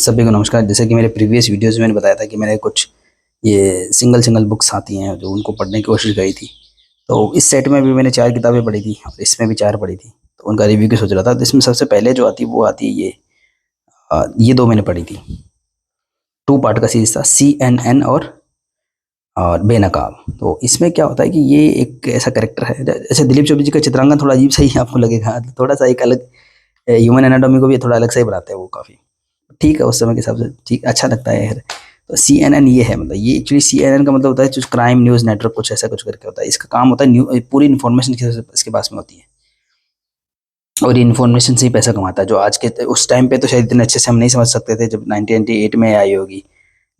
सभी को नमस्कार। जैसे कि मेरे प्रीवियस वीडियोस में मैंने बताया था कि मैंने कुछ ये सिंगल बुक्स आती हैं जो उनको पढ़ने की कोशिश करी थी। तो इस सेट में भी मैंने 4 किताबें पढ़ी थी और इसमें भी 4 पढ़ी थी। तो उनका रिव्यू की सोच रहा था। तो इसमें सबसे पहले जो आती है वो आती है ये 2 मैंने पढ़ी थी। 2 पार्ट का सीरीज़ था CNN और बेनकाब। तो इसमें क्या होता है कि ये एक ऐसा कैरेक्टर है जैसे दिलीप चोपड़ी जी का चित्रांकन थोड़ा अजीब सा ही आपको लगेगा। थोड़ा-सा एक अलग ह्यूमन एनाटॉमी को भी थोड़ा अलग सा ही बनाते हैं वो काफ़ी। ठीक है, उस समय के हिसाब से ठीक अच्छा लगता है यार। तो CNN ये है, मतलब ये एक्चुअली CNN का मतलब होता है जो क्राइम न्यूज़ नेटवर्क कुछ ऐसा कुछ करके होता है। इसका काम होता है पूरी इन्फॉर्मेशन इसके पास में होती है और ये इन्फॉर्मेशन से ही पैसा कमाता है। जो आज के उस टाइम पे तो शायद इतने अच्छे से हम नहीं समझ सकते थे जब 1998 में आई होगी,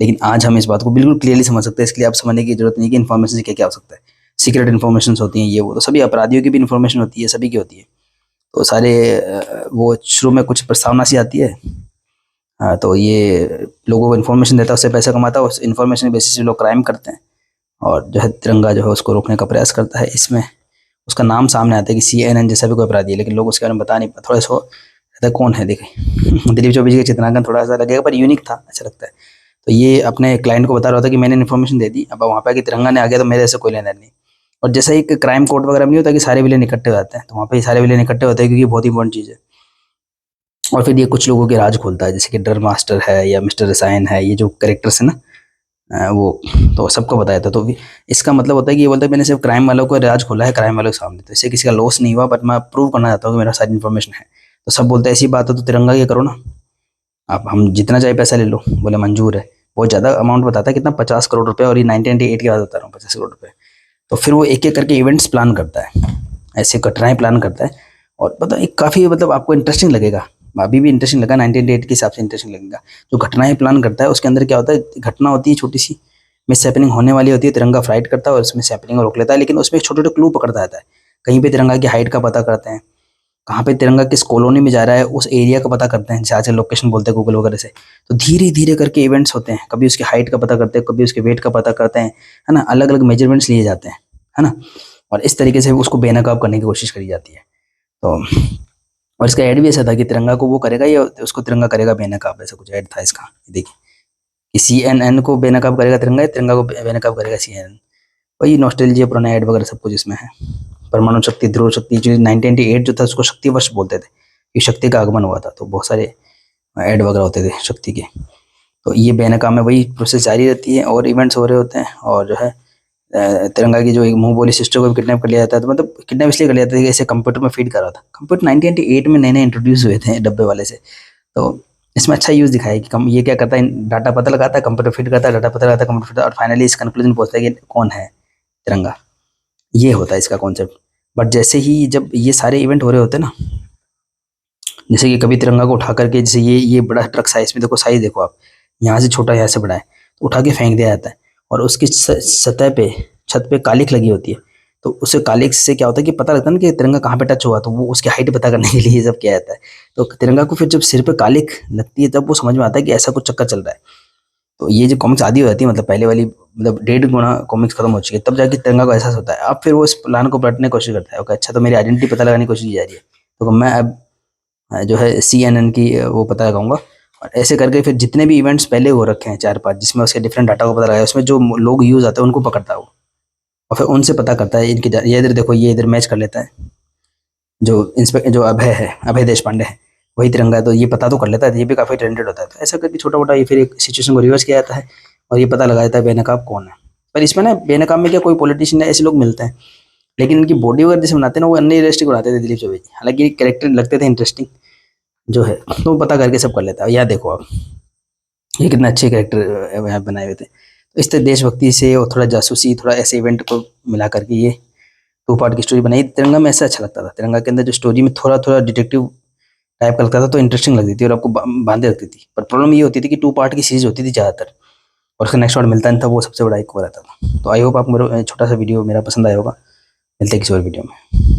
लेकिन आज हम इस बात को बिल्कुल क्लियरली समझ सकते हैं। इसके लिए आप समझने की जरूरत नहीं कि इन्फॉर्मेशन से क्या क्या हो सकता है। सीक्रेट इन्फॉर्मेशन होती हैं, ये वो तो सभी अपराधियों की भी इन्फॉर्मेशन होती है, सभी की होती है। तो सारे वो शुरू में कुछ प्रस्तावना सी आती है। हाँ, तो ये लोगों को इन्फॉर्मेशन देता है, उससे पैसा कमाता है, उस इन्फॉर्मेशन के बेसिस पे लोग क्राइम करते हैं और जो है तिरंगा जो है उसको रोकने का प्रयास करता है। इसमें उसका नाम सामने आता है कि CNN जैसा भी कोई अपराधी है, लेकिन लोग उसके बारे में बता नहीं, थोड़ा सा रहता है कौन है देखे। दिलीप चौबे जी का चित्रांकन थोड़ा सा लगेगा पर यूनिक था, अच्छा लगता है। तो ये अपने क्लाइंट को बता रहा था कि मैंने इन्फॉर्मेशन दे दी, अब वहाँ पे आके तिरंगा ने आ गया तो मेरे से कोई लेना नहीं। और जैसे एक क्राइम कोर्ट वगैरह में नहीं होता कि सारे विलेन इकट्ठे हो जाते हैं, तो वहाँ पे सारे विलेन इकट्ठे होते हैं क्योंकि ये बहुत इंपॉर्टेंट चीज़ है। और फिर ये कुछ लोगों के राज खोलता है, जैसे कि डर मास्टर है या मिस्टर रसायन है, ये जो कैरेक्टर्स है ना, वो तो सबको बताया था। तो इसका मतलब होता है कि ये बोलता है मैंने सिर्फ क्राइम वालों को राज खोला है, क्राइम वालों के सामने, तो इससे किसी का लॉस नहीं हुआ, बट मैं प्रूव करना चाहता हूँ कि मेरा सारी इन्फॉर्मेशन है। तो सब बोलते हैं ऐसी बात है तो तिरंगा ये करो ना, आप हम जितना चाहे पैसा ले लो। बोले मंजूर है। बहुत ज़्यादा अमाउंट बताता है, कितना 50 करोड़ रुपए, और ये 1998 की बात बता रहा हूँ, 50 करोड़ रुपए। तो फिर वो एक एक करके इवेंट्स प्लान करता है, ऐसे घटनाएं प्लान करता है। और पता है काफ़ी मतलब आपको इंटरेस्टिंग लगेगा। अभी भी इंटरेस्टिंग लगा, 1998 के हिसाब से इंटरेस्टिंग लगेगा। जो घटनाएं प्लान करता है उसके अंदर क्या होता है, घटना होती है छोटी सी, मिस हैपनिंग होने वाली होती है, तिरंगा फ्लाइट करता है और उसमें हैपनिंग को रोक लेता है। लेकिन उसमें छोटे छोटे क्लू पकड़ता रहता है। कहीं पे तिरंगा की हाइट का पता करते हैं, कहाँ पे तिरंगा किस कॉलोनी में जा रहा है उस एरिया का पता करते हैं, जहाँ से लोकेशन बोलते हैं गूगल वगैरह से। तो धीरे धीरे करके इवेंट्स होते हैं, कभी उसकी हाइट का पता करते हैं, कभी उसके वेट का पता करते हैं, है ना, अलग अलग मेजरमेंट्स लिए जाते हैं, है ना। और इस तरीके से उसको बेनकाब करने की कोशिश करी जाती है। तो और इसका ऐड भी ऐसा था कि तिरंगा को वो करेगा या उसको तिरंगा करेगा बेनकाब, ऐसा कुछ ऐड था इसका। देखिए कि CNN को बेनकाब करेगा तिरंगा, या तिरंगा को बेनकाब करेगा CNN। वही नॉस्टैल्जिया पुराना ऐड वगैरह सब कुछ इसमें है। परमाणु शक्ति, ध्रुव शक्ति, जो 1998 जो था उसको शक्ति वर्ष बोलते थे, कि शक्ति का आगमन हुआ था, तो बहुत सारे ऐड वगैरह होते थे शक्ति के। तो ये बेनकाब में वही प्रोसेस जारी रहती है और इवेंट्स हो रहे होते हैं। और जो है तिरंगा की जो एक मुंह बोली सिस्टर को भी किडनैप कर लिया जाता है। तो मतलब किडनैप इसलिए कर लिया जाता है कि ऐसे कंप्यूटर में फीड कर रहा था। कंप्यूटर 1998 में नए नए इंट्रोड्यूस हुए थे डब्बे वाले से। तो इसमें अच्छा यूज़ दिखाया है कि कम ये क्या करता है, डाटा पता लगाता है, कंप्यूटर फीड करता है, डाटा पता लगाता है, कंप्यूटर फीड, और फाइनली इस कंक्लूजन पहुंचता है कि कौन है तिरंगा। ये होता है इसका कॉन्सेप्ट। बट जैसे ही जब ये सारे इवेंट हो रहे होते हैं ना, जैसे कि कभी तिरंगा को उठा करके, जैसे ये बड़ा ट्रक साइज में, देखो साइज देखो आप, यहाँ से छोटा यहाँ से बड़ा है, तो उठा के फेंक दिया जाता है। और उसकी सतह पे, छत पे कालिख लगी होती है। तो उसे कालिख से क्या होता है कि पता लगता है ना कि तिरंगा कहाँ पे टच हुआ, तो वो उसकी हाइट पता करने के लिए ये सब किया जाता है। तो तिरंगा को फिर जब सिर पे कालिख लगती है तब वो समझ में आता है कि ऐसा कुछ चक्कर चल रहा है। तो ये जो कॉमिक्स आदि हो जाती है, मतलब पहले वाली, मतलब 1.5 गुना कॉमिक्स खत्म हो चुकी है, तब जाके तिरंगा को एहसास होता है। अब फिर वो इस प्लान को पलटने की कोशिश करता है। ओके, अच्छा तो मेरी आइडेंटिटी पता लगाने की कोशिश की जा रही है, तो मैं अब जो है CNN की वो पता लगाऊंगा। और ऐसे करके फिर जितने भी इवेंट्स पहले हो रखे हैं 4-5, जिसमें उसके डिफरेंट डाटा को पता लगाया, उसमें जो लोग यूज आते हैं उनको पकड़ता है वो। और फिर उनसे पता करता है इनकी ये इधर देखो, ये इधर मैच कर लेता है। जो इंस्पेक्टर जो अभय है, अभय देश पांडे है, वही तिरंगा है, तो ये पता तो कर लेता है, ये भी काफ़ी टैलेंटेड होता है। तो ऐसा करके छोटा मोटा ये फिर एक सिचुएशन को रिवर्स किया जाता है और ये पता लगा जाता है बेनकाब कौन है। पर इसमें ना बेनकाब में क्या कोई पॉलिटिशियन ऐसे लोग मिलते हैं, लेकिन इनकी बॉडी वगैरह जैसे बनाते हैं ना, वो अनरियलिस्टिक बनाते थे दिलीप चौबे जी। हालांकि कैरेक्टर लगते थे इंटरेस्टिंग जो है, तो वो पता करके सब कर लेता है। यार देखो आप, ये कितने अच्छे कैरेक्टर यहाँ बनाए हुए थे। तो इस तरह देशभक्ति से और थोड़ा जासूसी, थोड़ा ऐसे इवेंट को मिला करके ये 2 पार्ट की स्टोरी बनाई। तिरंगा में ऐसा अच्छा लगता था, तिरंगा के अंदर जो स्टोरी में थोड़ा थोड़ा डिटेक्टिव टाइप का लगता था, तो इंटरेस्टिंग लगती थी और आपको बांधे रखती थी। पर प्रॉब्लम ये होती थी कि 2 पार्ट की सीरीज होती थी ज़्यादातर, और उसका नेक्स्ट पार्ट मिलता नहीं था, वो सबसे बड़ा एक वो रहता था। तो आई होप आपको मेरा छोटा सा वीडियो मेरा पसंद आया होगा। मिलते हैं किसी और वीडियो में।